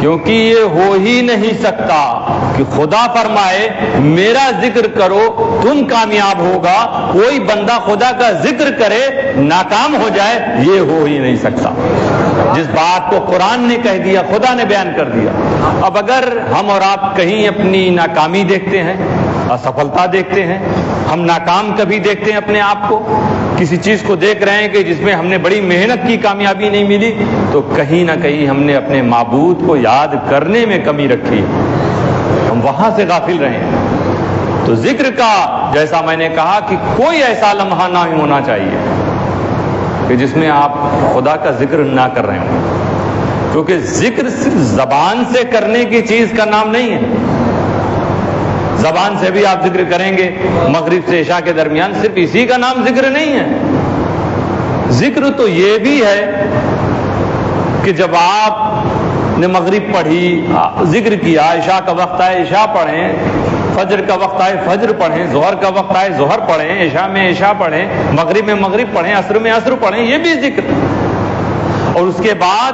کیونکہ یہ ہو ہی نہیں سکتا کہ خدا فرمائے میرا ذکر کرو تم کامیاب ہوگا، کوئی بندہ خدا کا ذکر کرے ناکام ہو جائے، یہ ہو ہی نہیں سکتا۔ جس بات کو قرآن نے کہہ دیا، خدا نے بیان کر دیا۔ اب اگر ہم اور آپ کہیں اپنی ناکامی دیکھتے ہیں، اسفلتا دیکھتے ہیں، ہم ناکام کبھی دیکھتے ہیں اپنے آپ کو، کسی چیز کو دیکھ رہے ہیں کہ جس میں ہم نے بڑی محنت کی کامیابی نہیں ملی، تو کہیں نہ کہیں ہم نے اپنے معبود کو یاد کرنے میں کمی رکھی، ہم وہاں سے غافل رہے ہیں۔ تو ذکر کا جیسا میں نے کہا کہ کوئی ایسا لمحہ نہ ہونا چاہیے کہ جس میں آپ خدا کا ذکر نہ کر رہے ہوں، کیونکہ ذکر صرف زبان سے کرنے کی چیز کا نام نہیں ہے۔ زبان سے بھی آپ ذکر کریں گے، مغرب سے عشاء کے درمیان، صرف اسی کا نام ذکر نہیں ہے۔ ذکر تو یہ بھی ہے کہ جب آپ نے مغرب پڑھی، ذکر کیا، عشاء کا وقت آئے عشاء پڑھیں، فجر کا وقت آئے فجر پڑھیں، ظہر کا وقت آئے ظہر پڑھیں، عشاء میں عشاء پڑھیں، مغرب میں مغرب پڑھیں، عصر میں عصر پڑھیں، یہ بھی ذکر۔ اور اس کے بعد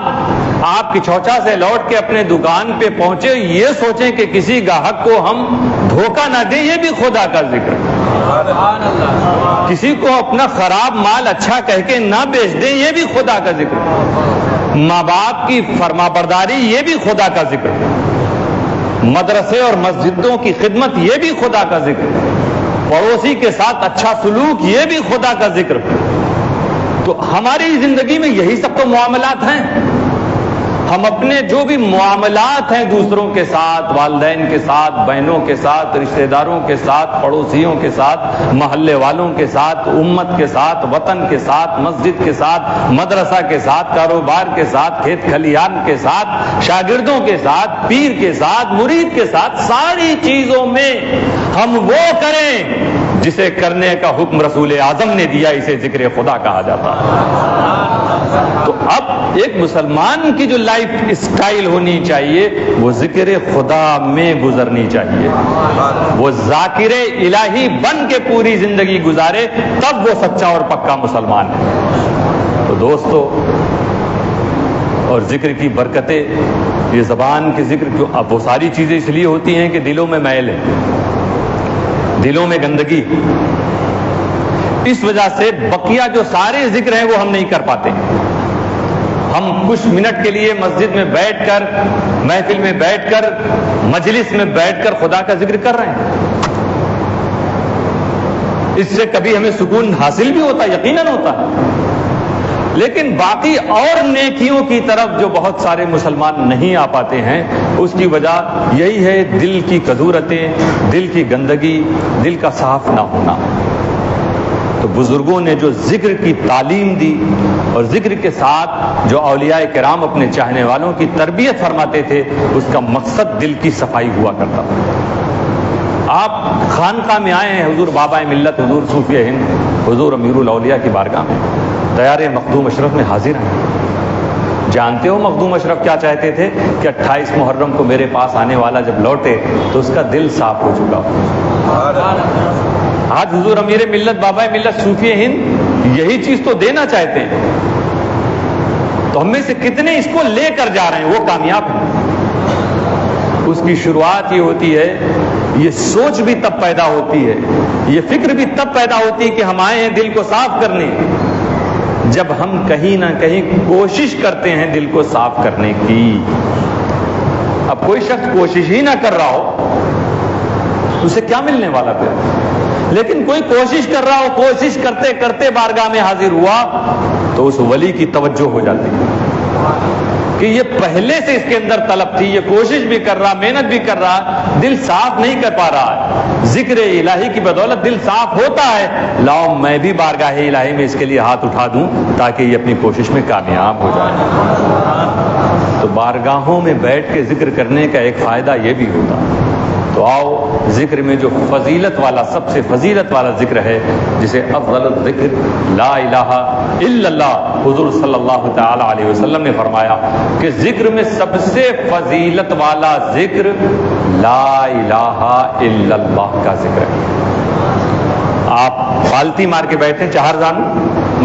آپ کی چوچا سے لوٹ کے اپنے دکان پہ پہنچے، یہ سوچیں کہ کسی گاہک کو ہم دھوکہ نہ دیں، یہ بھی خدا کا ذکر۔ کسی کو اپنا خراب مال اچھا کہہ کے نہ بیچ دیں، یہ بھی خدا کا ذکر۔ ماں باپ کی فرما برداری، یہ بھی خدا کا ذکر۔ مدرسے اور مسجدوں کی خدمت، یہ بھی خدا کا ذکر۔ پڑوسی کے ساتھ اچھا سلوک، یہ بھی خدا کا ذکر۔ تو ہماری زندگی میں یہی سب تو معاملات ہیں۔ ہم اپنے جو بھی معاملات ہیں دوسروں کے ساتھ، والدین کے ساتھ، بہنوں کے ساتھ، رشتہ داروں کے ساتھ، پڑوسیوں کے ساتھ، محلے والوں کے ساتھ، امت کے ساتھ، وطن کے ساتھ، مسجد کے ساتھ، مدرسہ کے ساتھ، کاروبار کے ساتھ، کھیت کھلیان کے ساتھ، شاگردوں کے ساتھ، پیر کے ساتھ، مرید کے ساتھ، ساری چیزوں میں ہم وہ کریں جسے کرنے کا حکم رسول اعظم نے دیا، اسے ذکر خدا کہا جاتا ہے۔ تو اب ایک مسلمان کی جو لائف اسٹائل ہونی چاہیے وہ ذکر خدا میں گزرنی چاہیے، وہ ذاکر الہی بن کے پوری زندگی گزارے، تب وہ سچا اور پکا مسلمان ہے۔ تو دوستو، اور ذکر کی برکتیں، یہ زبان کے ذکر کیوں، اب وہ ساری چیزیں اس لیے ہوتی ہیں کہ دلوں میں میل ہے، دلوں میں گندگی، اس وجہ سے بقیہ جو سارے ذکر ہیں وہ ہم نہیں کر پاتے۔ ہم کچھ منٹ کے لیے مسجد میں بیٹھ کر، محفل میں بیٹھ کر، مجلس میں بیٹھ کر خدا کا ذکر کر رہے ہیں، اس سے کبھی ہمیں سکون حاصل بھی ہوتا ہے، یقیناً ہوتا ہے، لیکن باقی اور نیکیوں کی طرف جو بہت سارے مسلمان نہیں آ پاتے ہیں، اس کی وجہ یہی ہے دل کی کدورتیں، دل کی گندگی، دل کا صاف نہ ہونا۔ تو بزرگوں نے جو ذکر کی تعلیم دی، اور ذکر کے ساتھ جو اولیاء کرام اپنے چاہنے والوں کی تربیت فرماتے تھے، اس کا مقصد دل کی صفائی ہوا کرتا تھا۔ آپ خانقاہ میں آئے ہیں، حضور بابا ملت، حضور صوفی ہند، حضور امیر الاولیاء کی بارگاہ میں تیار مخدوم اشرف میں حاضر ہیں۔ جانتے ہو مخدوم اشرف کیا چاہتے تھے؟ کہ 28 محرم کو میرے پاس آنے والا جب لوٹے تو اس کا دل صاف ہو چکا۔ آج حضور امیر ملت، بابا ملت، صوفی ہند یہی چیز تو دینا چاہتے ہیں، تو ہم میں سے کتنے اس کو لے کر جا رہے ہیں، وہ کامیاب ہیں۔ اس کی شروعات یہ ہوتی ہے، یہ سوچ بھی تب پیدا ہوتی ہے، یہ فکر بھی تب پیدا ہوتی ہے کہ ہم آئے ہیں دل کو صاف کرنے، جب ہم کہیں نہ کہیں کوشش کرتے ہیں دل کو صاف کرنے کی۔ اب کوئی شخص کوشش ہی نہ کر رہا ہو، اسے کیا ملنے والا پھر؟ لیکن کوئی کوشش کر رہا ہو، کوشش کرتے کرتے بارگاہ میں حاضر ہوا، تو اس ولی کی توجہ ہو جاتی ہے کہ یہ پہلے سے اس کے اندر طلب تھی، یہ کوشش بھی کر رہا، محنت بھی کر رہا، دل صاف نہیں کر پا رہا ہے۔ ذکر الہی کی بدولت دل صاف ہوتا ہے، لاؤ میں بھی بارگاہ الہی میں اس کے لیے ہاتھ اٹھا دوں تاکہ یہ اپنی کوشش میں کامیاب ہو جائے۔ تو بارگاہوں میں بیٹھ کے ذکر کرنے کا ایک فائدہ یہ بھی ہوتا ہے۔ تو آؤ ذکر میں جو فضیلت والا، سب سے فضیلت والا ذکر ہے، جسے افضل الذکر لا الہ الا اللہ، حضور صلی اللہ تعالی علیہ وسلم نے فرمایا کہ ذکر میں سب سے فضیلت والا ذکر لا الہ الا اللہ کا ذکر ہے۔ آپ پالتی مار کے بیٹھے چہار زانو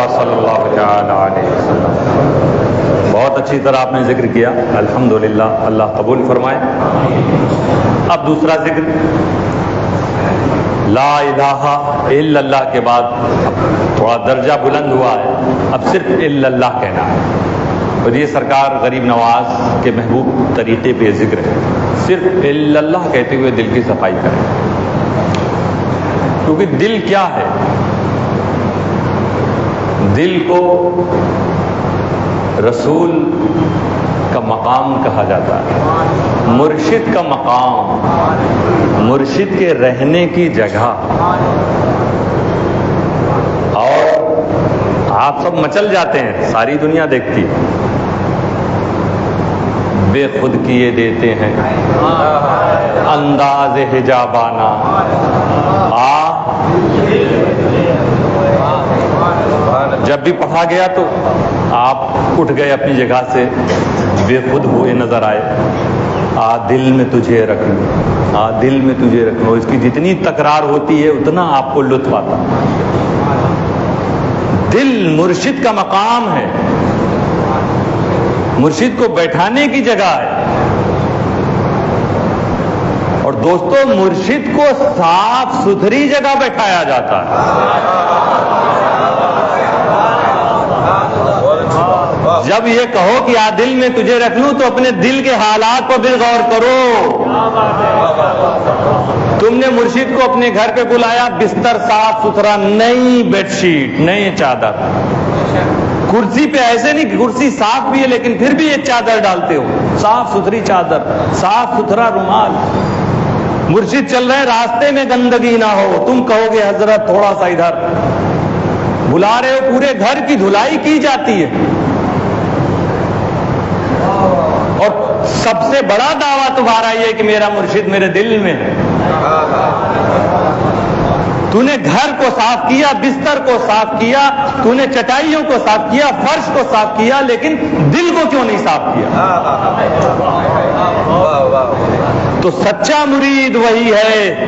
اللہ صلی اللہ تعالی علیہ وسلم. بہت اچھی طرح آپ نے ذکر کیا, الحمدللہ, اللہ قبول فرمائے. اب دوسرا ذکر, لا الہ الا اللہ کے بعد اب تھوڑا درجہ بلند ہوا ہے, اب صرف الا اللہ کہنا ہے. اور یہ سرکار غریب نواز کے محبوب طریقے پہ ذکر ہے, صرف الا اللہ کہتے ہوئے دل کی صفائی کریں. کیونکہ دل کیا ہے؟ دل کو رسول کا مقام کہا جاتا ہے, مرشد کا مقام, مرشد کے رہنے کی جگہ. اور آپ سب مچل جاتے ہیں, ساری دنیا دیکھتی ہے, بے خود کیے دیتے ہیں انداز حجابانہ, جب بھی پڑھا گیا تو آپ اٹھ گئے اپنی جگہ سے, بے خود ہوئے نظر آئے. دل میں تجھے رکھ لوں, دل میں تجھے رکھ لوں. اس کی جتنی تکرار ہوتی ہے اتنا آپ کو لطف آتا. دل مرشد کا مقام ہے, مرشد کو بیٹھانے کی جگہ ہے. اور دوستو, مرشد کو صاف ستھری جگہ بیٹھایا جاتا ہے. جب یہ کہو کہ دل میں تجھے رکھ لوں تو اپنے دل کے حالات پر بھی غور کرو. تم نے مرشد کو اپنے گھر پہ بلایا, بستر صاف ستھرا, نئی بیڈ شیٹ, نئی چادر, کرسی پہ ایسے نہیں, کرسی صاف بھی ہے لیکن پھر بھی ایک چادر ڈالتے ہو, صاف ستھری چادر, صاف ستھرا رومال. مرشد چل رہے, راستے میں گندگی نہ ہو. تم کہو گے حضرت تھوڑا سا ادھر, بلا رہے ہو, پورے گھر کی دھلائی کی جاتی ہے. اور سب سے بڑا دعویٰ تمہارا یہ کہ میرا مرشد میرے دل میں ہے. تو نے گھر کو صاف کیا, بستر کو صاف کیا, تو نے چٹائیوں کو صاف کیا, فرش کو صاف کیا, لیکن دل کو کیوں نہیں صاف کیا؟ تو سچا مرید وہی ہے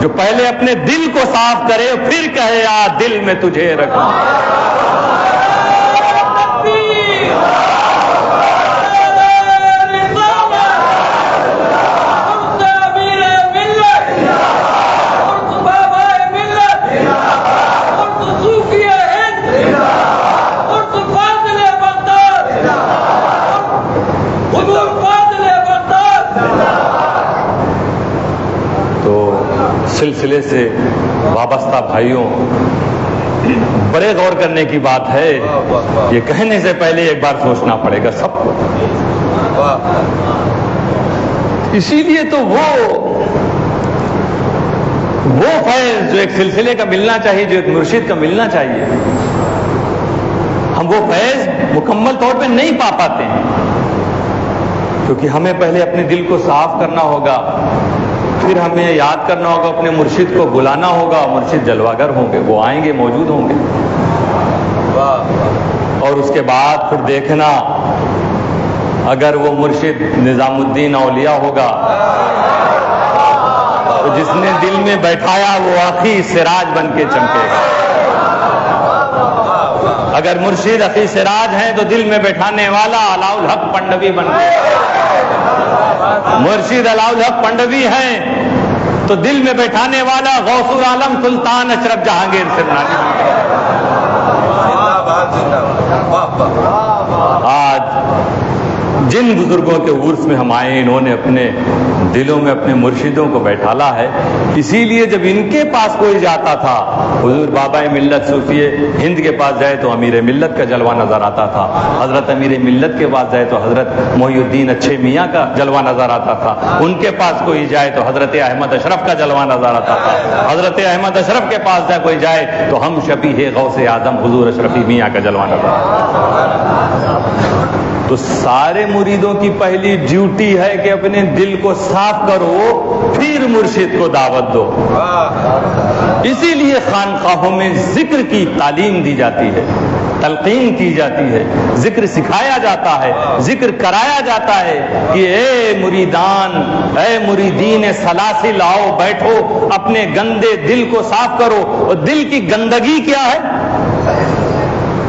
جو پہلے اپنے دل کو صاف کرے, پھر کہے دل میں تجھے رکھوں. سلسلے سے وابستہ بھائیوں, بڑے غور کرنے کی بات ہے. یہ کہنے سے پہلے ایک بار سوچنا پڑے گا سب کو. اسی لیے تو وہ فیض جو ایک سلسلے کا ملنا چاہیے, جو ایک مرشد کا ملنا چاہیے, ہم وہ فیض مکمل طور پہ نہیں پا پاتے ہیں. کیونکہ ہمیں پہلے اپنے دل کو صاف کرنا ہوگا, پھر ہمیں یاد کرنا ہوگا, اپنے مرشد کو بلانا ہوگا. مرشد جلوہ گر ہوں گے, وہ آئیں گے, موجود ہوں گے. اور اس کے بعد پھر دیکھنا, اگر وہ مرشد نظام الدین اولیاء ہوگا تو جس نے دل میں بیٹھایا وہ آخی سراج بن کے چمکے گا. اگر مرشد اخی سراج ہیں تو دل میں بیٹھانے والا علاء الحق پنڈوی بن کے, مرشد علاء الحق پنڈوی ہیں تو دل میں بیٹھانے والا غوث العالم سلطان اشرف جہانگیر سرنانی. آج جن بزرگوں کے عرس میں ہم آئے, انہوں نے اپنے دلوں میں اپنے مرشدوں کو بیٹھالا ہے. اسی لیے جب ان کے پاس کوئی جاتا تھا, حضور بابا ملت صوفی ہند کے پاس جائے تو امیر ملت کا جلوہ نظر آتا تھا, حضرت امیر ملت کے پاس جائے تو حضرت محی الدین اچھے میاں کا جلوہ نظر آتا تھا, ان کے پاس کوئی جائے تو حضرت احمد اشرف کا جلوہ نظر آتا تھا, حضرت احمد اشرف کے پاس جائے کوئی جائے تو ہم شفیع غوث اعظم حضور اشرفی میاں کا جلوہ نظر آتا تھا. تو سارے مریدوں کی پہلی ڈیوٹی ہے کہ اپنے دل کو صاف کرو, پھر مرشد کو دعوت دو. اسی لیے خانقاہوں میں ذکر کی تعلیم دی جاتی ہے, تلقین کی جاتی ہے, ذکر سکھایا جاتا ہے, ذکر کرایا جاتا ہے کہ اے مریدان, اے مریدین سلاسل, آؤ بیٹھو, اپنے گندے دل کو صاف کرو. اور دل کی گندگی کیا ہے؟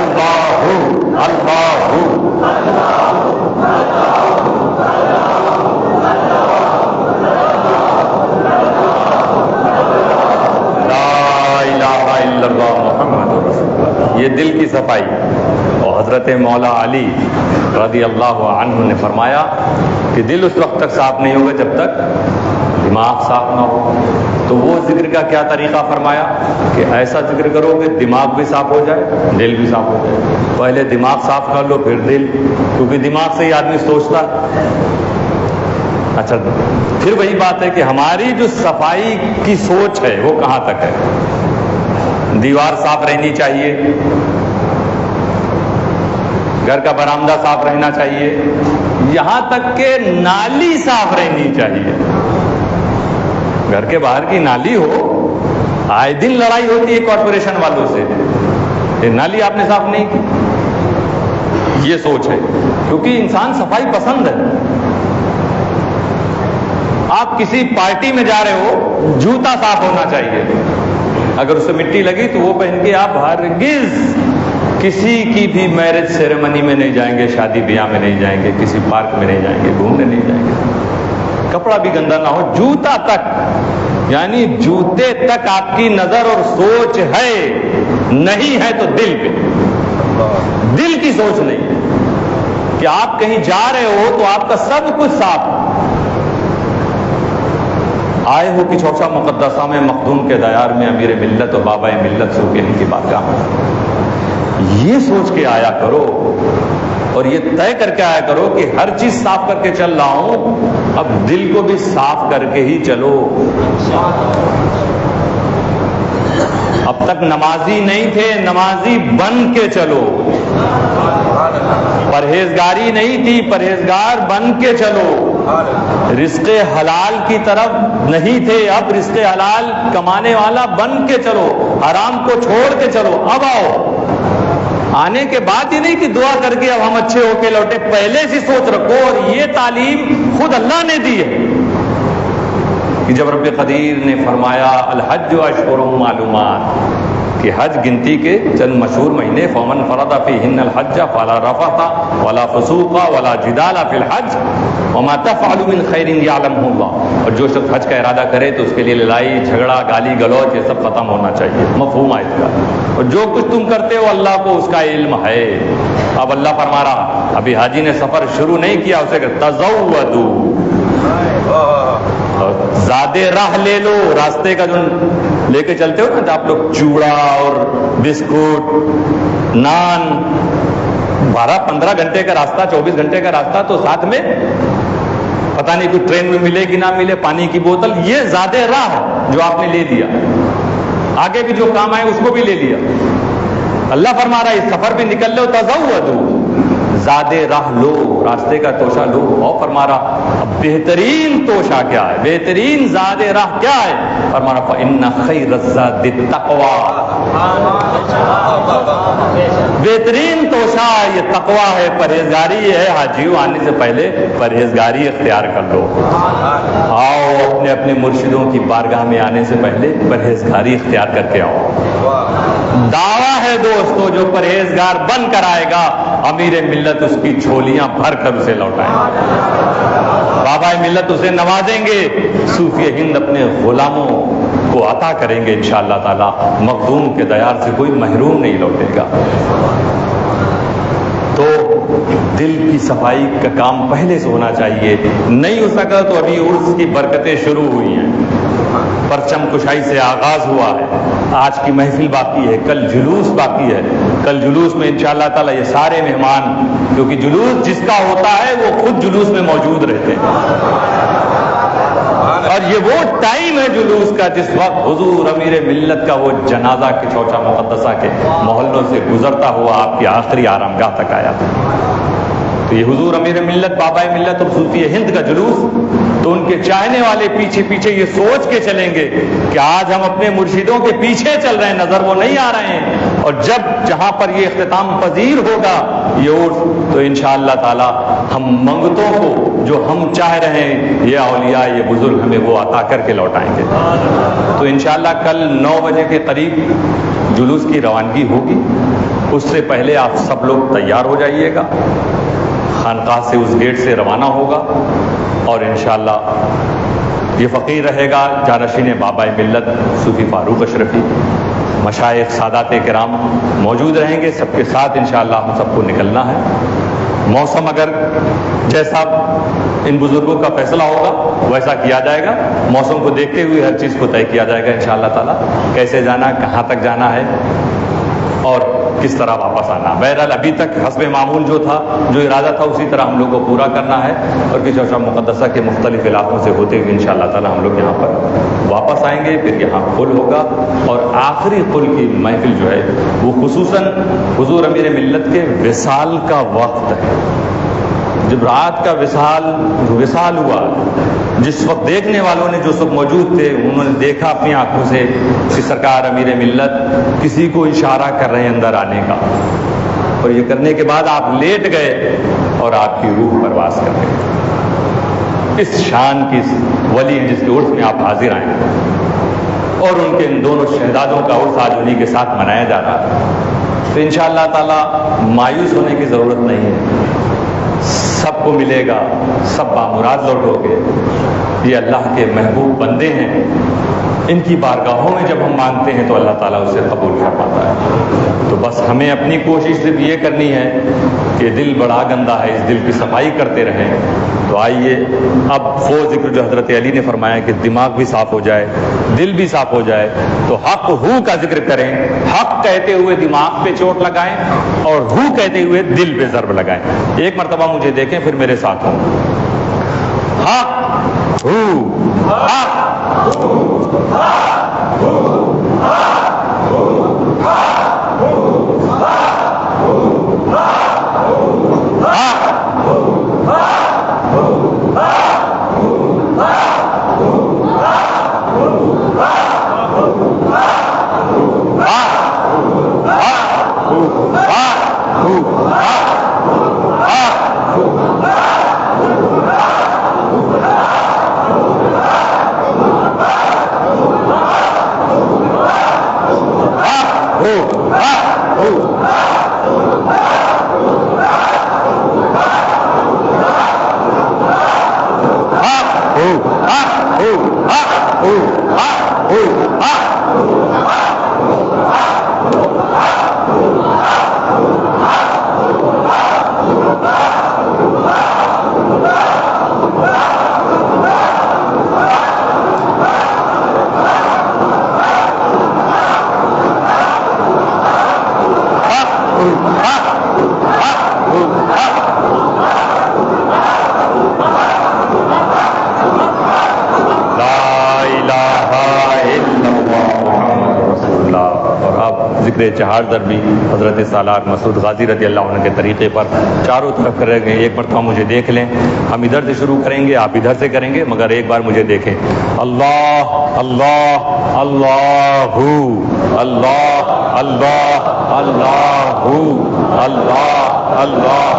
اللہ اللہ لا الہ الا اللہ محمد رسول اللہ. یہ دل کی صفائی. اور حضرت مولا علی رضی اللہ عنہ نے فرمایا کہ دل اس وقت تک صاف نہیں ہوگا جب تک دماغ صاف نہ ہو. تو وہ ذکر کا کیا طریقہ فرمایا کہ ایسا ذکر کرو کہ دماغ بھی صاف ہو جائے, دل بھی صاف ہو جائے. پہلے دماغ صاف کر لو پھر دل, کیونکہ دماغ سے ہی آدمی سوچتا. اچھا, پھر وہی بات ہے کہ ہماری جو صفائی کی سوچ ہے وہ کہاں تک ہے. دیوار صاف رہنی چاہیے, گھر کا برآمدہ صاف رہنا چاہیے, یہاں تک کہ نالی صاف رہنی چاہیے. گھر کے باہر کی نالی ہو, آئے دن لڑائی ہوتی ہے کارپوریشن والوں سے, یہ نالی آپ نے صاف نہیں کی. یہ سوچ ہے, کیونکہ انسان صفائی پسند ہے. آپ کسی پارٹی میں جا رہے ہو, جوتا صاف ہونا چاہیے. اگر اس سے مٹی لگی تو وہ پہن کے آپ ہرگز کسی کی بھی میرج سیریمنی میں نہیں جائیں گے, شادی بیاہ میں نہیں جائیں گے, کسی پارک میں نہیں جائیں گے, گھومنے نہیں جائیں گے. کپڑا بھی گندا نہ ہو, جوتا تک, یعنی جوتے تک آپ کی نظر اور سوچ ہے. نہیں ہے تو دل پہ, دل کی سوچ نہیں ہے کہ آپ کہیں جا رہے ہو تو آپ کا سب کچھ صاف ہو. آئے ہو کہ چوچا مقدسہ میں مخدوم کے دیار میں امیر ملت و بابا ملت صوفی ان کی بارگاہ میں, یہ سوچ کے آیا کرو اور یہ طے کر کے آیا کرو کہ ہر چیز صاف کر کے چل رہا ہوں, اب دل کو بھی صاف کر کے ہی چلو. اب تک نمازی نہیں تھے, نمازی بن کے چلو. پرہیزگاری نہیں تھی, پرہیزگار بن کے چلو. رزق حلال کی طرف نہیں تھے, اب رزق حلال کمانے والا بن کے چلو. حرام کو چھوڑ کے چلو. اب آؤ, آنے کے بعد یہ نہیں کہ دعا کر کے اب ہم اچھے ہو کے لوٹے, پہلے سے سوچ رکھو. اور یہ تعلیم خود اللہ نے دی ہے کہ جب رب قدیر نے فرمایا الحج اشہر معلومات, کہ حج گنتی کے چند مشہور مہینے, فمن فرض فیہن الحج فلا رفث ولا فسوق ولا جدال فی الحج وما تفعلوا من خیر یعلمہ اللہ. اور جو شخص حج کا ارادہ کرے تو اس کے لیے لڑائی جھگڑا گالی گلوچ یہ سب ختم ہونا چاہیے. مفہوم ہے اس کا. اور جو کچھ تم کرتے ہو اللہ کو اس کا علم ہے. اب اللہ فرما رہا, ابھی حاجی نے سفر شروع نہیں کیا, اسے کہ تزودوا, زیادہ راہ لے لو. راستے کا جو لے کے چلتے ہو نا, تو آپ لوگ چوڑا اور بسکٹ, نان, 12-15 گھنٹے کا راستہ, 24 گھنٹے کا راستہ, تو ساتھ میں پتہ نہیں کوئی ٹرین میں ملے کہ نہ ملے, پانی کی بوتل, یہ زیادہ راہ جو آپ نے لے لیا. آگے بھی جو کام آئے اس کو بھی لے لیا. اللہ فرما رہا ہے اس سفر پہ نکل لو, تزودوا, زیادہ راہ لو, راستے کا توشہ لو. اور فرما رہا اب بہترین توشہ کیا ہے, بہترین زیادہ راہ کیا ہے؟ فرما رہا فإن خیر الزاد التقوی, بہترین توشہ یہ تقوی ہے, پرہیزگاری ہے. حاجیوں آنے سے پہلے پرہیزگاری اختیار کر لو. آؤ اپنے اپنے مرشدوں کی بارگاہ میں آنے سے پہلے پرہیزگاری اختیار کر کے آؤ. دعویٰ ہے دوستو, جو پرہیزگار بن کر آئے گا امیر ملت اس کی جھولیاں بھر کر اسے لوٹائیں گے, بابا ملت اسے نوازیں گے, صوفی ہند اپنے غلاموں کو عطا کریں گے انشاءاللہ تعالی. مخدوم کے دیار سے کوئی محروم نہیں لوٹے گا. تو دل کی صفائی کا کام پہلے سے ہونا چاہیے. نہیں ہو سکا تو ابھی عرس کی برکتیں شروع ہوئی ہیں, پرچم کشائی سے آغاز ہوا ہے. آج کی محفل باقی ہے, کل جلوس باقی ہے. کل جلوس میں انشاءاللہ تعالی یہ سارے مہمان, کیونکہ جلوس جس کا ہوتا ہے وہ خود جلوس میں موجود رہتے ہیں. اور یہ وہ ٹائم ہے جلوس کا جس وقت حضور امیر ملت کا وہ جنازہ کے چوچا مقدسہ کے محلوں سے گزرتا ہوا آپ کی آخری آرامگاہ تک آیا تھا. تو یہ حضور امیر ملت, بابا ملت اور صوفی ہند کا جلوس, تو ان کے چاہنے والے پیچھے پیچھے یہ سوچ کے چلیں گے کہ آج ہم اپنے مرشدوں کے پیچھے چل رہے ہیں, نظر وہ نہیں آ رہے ہیں. اور جب جہاں پر یہ اختتام پذیر ہوگا یہ عرس, تو انشاءاللہ تعالی ہم منگتوں کو جو ہم چاہ رہے ہیں یہ اولیاء یہ بزرگ ہمیں وہ عطا کر کے لوٹائیں گے. تو انشاءاللہ کل 9 بجے کے قریب جلوس کی روانگی ہوگی. اس سے پہلے آپ سب لوگ تیار ہو جائیے گا. خانقاہ سے اس گیٹ سے روانہ ہوگا اور انشاءاللہ یہ فقیر رہے گا جانشین بابا ملت صوفی فاروق اشرفی. مشائخ سادات کرام موجود رہیں گے، سب کے ساتھ انشاءاللہ ہم سب کو نکلنا ہے. موسم اگر جیسا ان بزرگوں کا فیصلہ ہوگا ویسا کیا جائے گا. موسم کو دیکھتے ہوئے ہر چیز کو طے کیا جائے گا انشاءاللہ تعالی، کیسے جانا، کہاں تک جانا ہے اور کس طرح واپس آنا. بہرحال ابھی تک حسب معمول جو تھا، جو ارادہ تھا، اسی طرح ہم لوگ کو پورا کرنا ہے اور کسی شام مقدسہ کے مختلف علاقوں سے ہوتے ہوئے انشاءاللہ تعالی ہم لوگ یہاں پر واپس آئیں گے. پھر یہاں قل ہوگا اور آخری قل کی محفل جو ہے وہ خصوصاً حضور امیر ملت کے وصال کا وقت ہے. جب رات کا وصال ہوا، جس وقت دیکھنے والوں نے جو سب موجود تھے انہوں نے دیکھا اپنی آنکھوں سے کہ سرکار امیر ملت کسی کو اشارہ کر رہے ہیں اندر آنے کا، اور یہ کرنے کے بعد آپ لیٹ گئے اور آپ کی روح پرواز کر گئی. اس شان کی ولی جس کے عرس میں آپ حاضر آئے اور ان کے ان دونوں شہزادوں کا عرس آج انہی کے ساتھ منایا جا رہا ہے. تو انشاءاللہ تعالی مایوس ہونے کی ضرورت نہیں ہے، سب کو ملے گا، سب بامراد لوٹو گے. یہ اللہ کے محبوب بندے ہیں، ان کی بارگاہوں میں جب ہم مانگتے ہیں تو اللہ تعالیٰ اسے قبول فرماتا ہے. تو بس ہمیں اپنی کوشش صرف یہ کرنی ہے کہ دل بڑا گندا ہے، اس دل کی صفائی کرتے رہیں. تو آئیے اب وہ ذکر جو حضرت علی نے فرمایا کہ دماغ بھی صاف ہو جائے، دل بھی صاف ہو جائے، تو حق ہو کا ذکر کریں. حق کہتے ہوئے دماغ پہ چوٹ لگائیں اور ہو کہتے ہوئے دل پہ ضرب لگائیں. ایک مرتبہ مجھے دیکھیں پھر میرے ساتھ ہوں. حق ہو، حق چہار ضربی حضرت سالار مسعود غازی رضی اللہ عنہ کے طریقے پر چاروں طرف کرے گئے. ایک مرتبہ مجھے دیکھ لیں، ہم ادھر سے شروع کریں گے، آپ ادھر سے کریں گے، مگر ایک بار مجھے دیکھیں. اللہ اللہ اللہ اللہ اللہ اللہ اللہ اللہ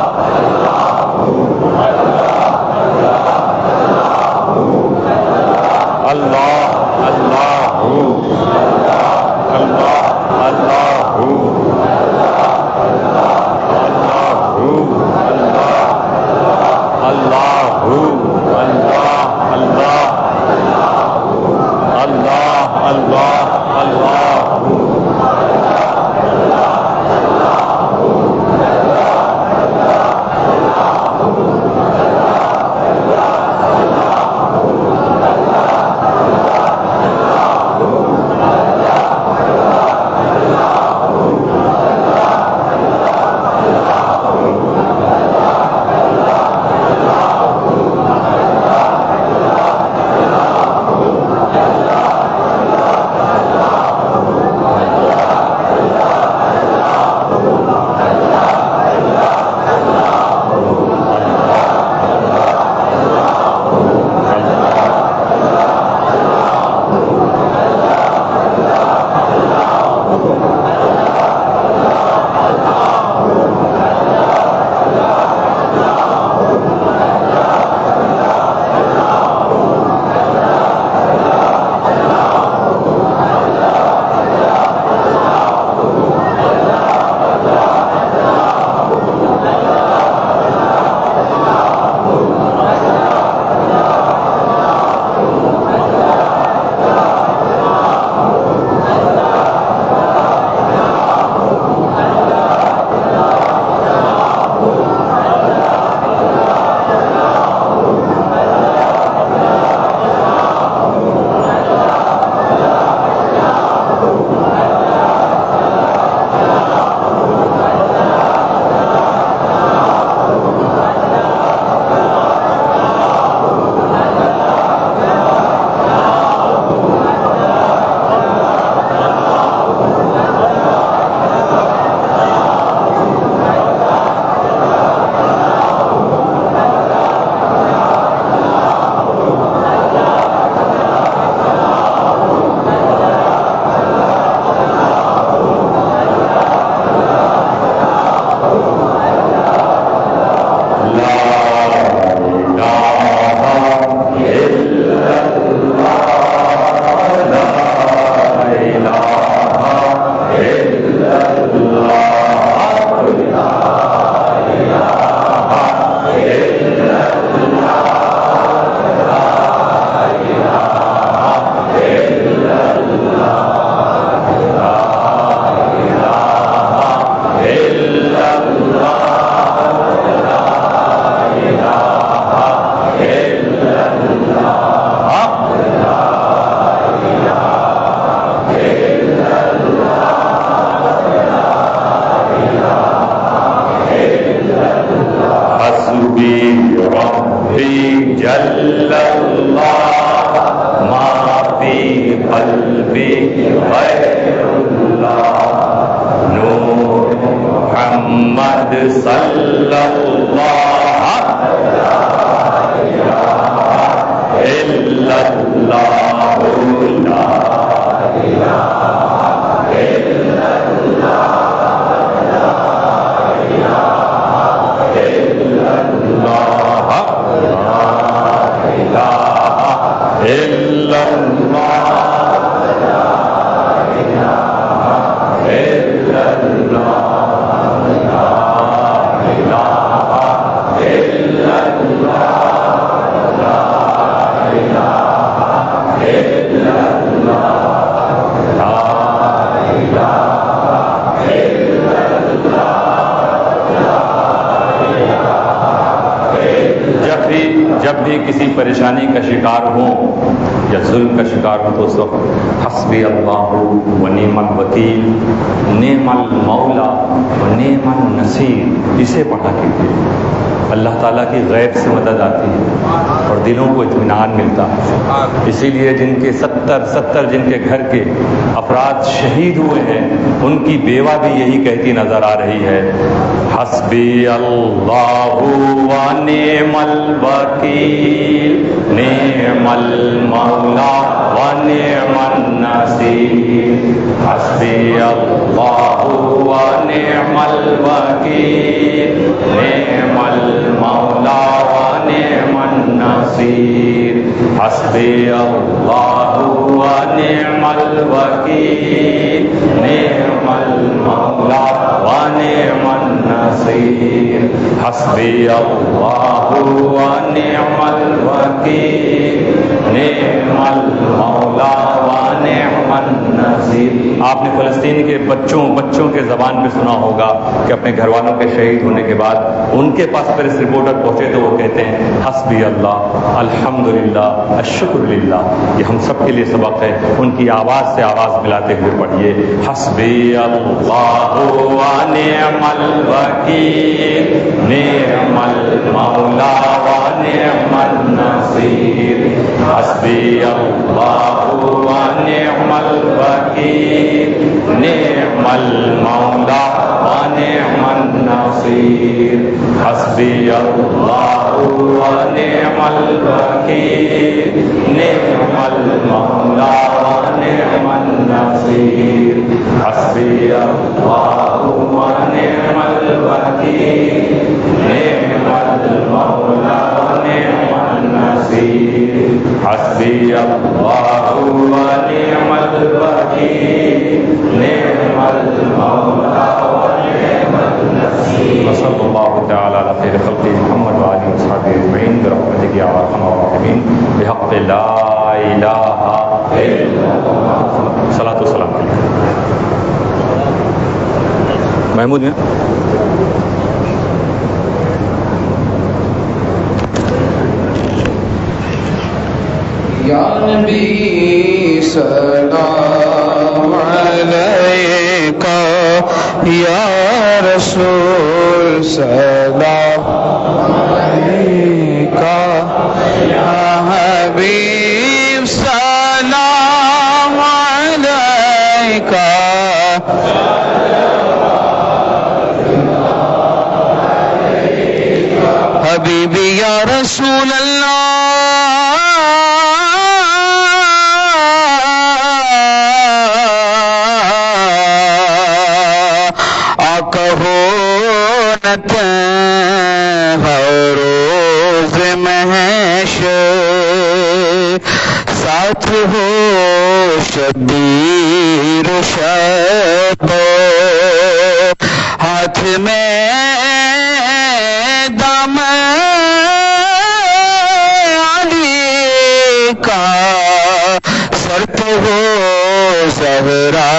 صلی اللہ ما فی قلبی غیر اللہ نور محمد صلی اللہ الا اللہ لا الہ الا اللہ جب بھی کسی پریشانی کا شکار ہوں یا ظلم کا شکار ہوں تو اس وقت حسبی اللہ و نعم الوکیل، نعم المولا و نعم النصیر اسے پڑھا کیجیے۔ اللہ تعالیٰ کی غیب سے مدد آتی ہے اور دلوں کو اطمینان ملتا ہے۔ اسی لیے جن کے 70 جن کے گھر کے افراد شہید ہوئے ہیں ان کی بیوہ بھی یہی کہتی نظر آ رہی ہے، حسبی اللہ و نعم الوکیل نعم المولا و نعم النصیر، حسبی اللہ و نعم الوکیل نعم المولا و نعم النصیر، حسبی اللہ و نعم الوکیل نعم المولا و نعم النصیر، حسبی اللہ و نعم الوکیل نعم المولا و نعم النصیر۔ آپ نے فلسطین کے بچوں کے زبان پہ سنا ہوگا کہ اپنے گھر والوں کے شہید ہونے کے بعد ان کے پاس پریس رپورٹر پہنچے تو وہ کہتے ہیں حسبی اللہ الحمدللہ الشکر للہ۔ یہ ہم سب کے لیے سبق ہے، ان کی آواز سے آواز ملاتے ہوئے پڑھیے، حسبی اللہ و نعم الوکیل نعم المولا و نعم النصیر، حسبی اللہ و نعم الوکیل نعم المولا و نعم النصیر، حسبی اللہ و نعم الوکیل نعم المولا و نعم النصیر، حسبی اللہ و نعم الوکیل نعم المولا و نعم النصیر، حسبی اللہ و نعم الوکیل نعم المولا و نعم النصیر۔ وصلی اللہ تعالی علی خیر خلق محمد و آلہ وصحبہ اجمعین برحمتک یا ارحم الراحمین بحق لا الہ الا اللہ۔ صلاۃ و سلام علیہ محمود میں یا نبی سلام علیکہ، یا رسول سلام علیکہ، یا حبیب سلام علیکہ، حبیبی یا رسول اللہ ہر روز محشر ساتھ ہو شبیر و شب، ہاتھ میں دامن علی کا، سر پہ ہو زہرا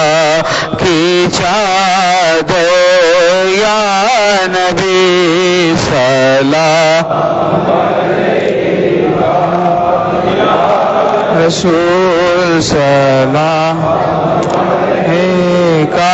کی چادر، یا نبی سلام رسول سلام علیکہ،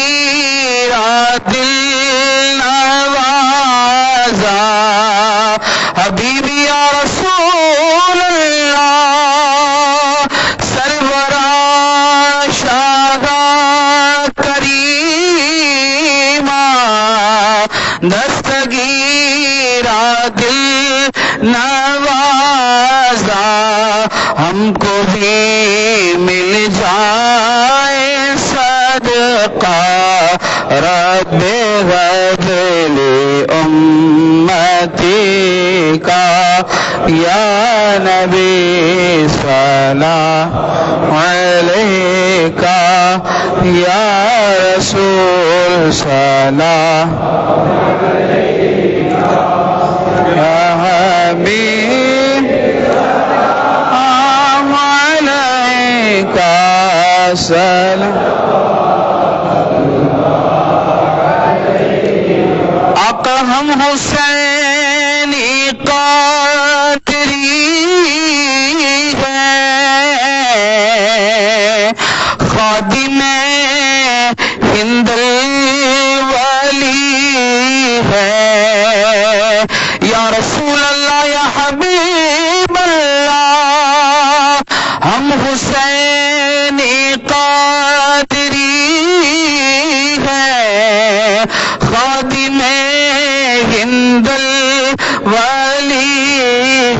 میرا دل نوازا حبیبی یا رسول اللہ سرورا شاہ کریمہ دستگیرا دل نوازا ہم کو بھی مل جائے صدقہ رب غبل امتی کا یا نبی سلام علیکہ یا رسول سلام یا حبیب علیکہ سلام. آقا ہم حسینی قادری ہیں خادم ہند ولی ہے یا رسول اللہ یا حبیب اللہ ہم حسینی قادری ہیں خادم ہند ولی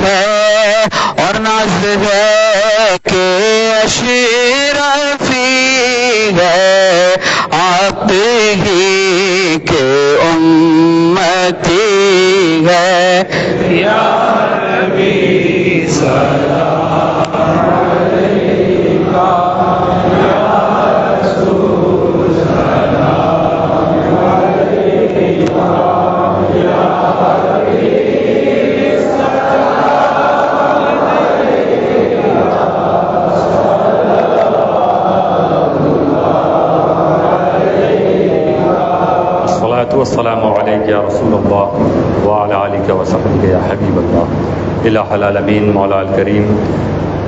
ہے اور ناز ہے کہ اشرفی ہے آتے ہی کہ امتی ہے یا نبی سلام علیکہ یا رسول سلام علیکہ یا حبیب سلام علیکہ الصلاة والسلام علیک یا رسول اللہ وعلی آلک وصحبہ یا حبیب اللہ. الہ العالمین مولا الکریم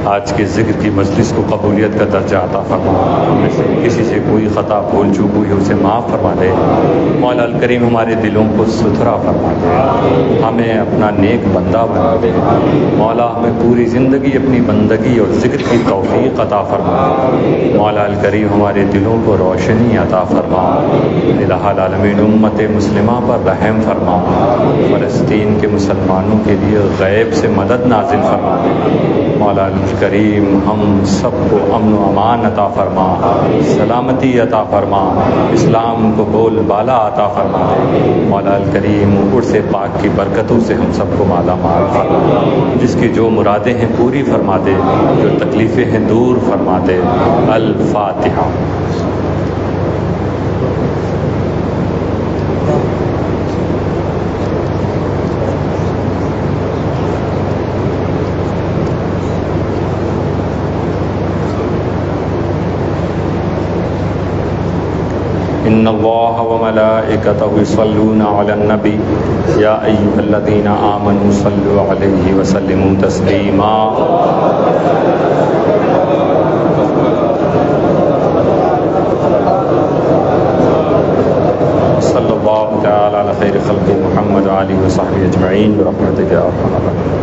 آج کے ذکر کی مجلس کو قبولیت کا درجہ عطا فرما. ہم میں سے کسی سے کوئی خطا بھول چوک ہوئی اسے معاف فرما دے. مولا الکریم ہمارے دلوں کو ستھرا فرما دے, ہمیں اپنا نیک بندہ بنا دے. مولا ہمیں پوری زندگی اپنی بندگی اور ذکر کی توفیق عطا فرما دے. مولا الکریم ہمارے دلوں کو روشنی عطا فرما. الہ العالمین امت مسلمہ پر رحم فرما. فلسطین کے مسلمانوں کے لیے غیب سے مدد نازل فرما دے. مولا الکریم ہم سب کو امن و امان عطا فرما, سلامتی عطا فرما, اسلام کو بول بالا عطا فرما دے. مولا الکریم عرس پاک کی برکتوں سے ہم سب کو مالا مال فرما. جس کی جو مرادیں ہیں پوری فرما دے, جو تکلیفیں ہیں دور فرما دے. الفاتحہ. ان اللہ وملائکتہ یصلون علی النبی یا ایھا الذین آمنوا صلوا علیہ وسلموا تسلیما. صلی اللہ تعالی علی خیر خلق محمد وعلہ وصحبہ اجمعین برحمتک یا ارحم الراحمین.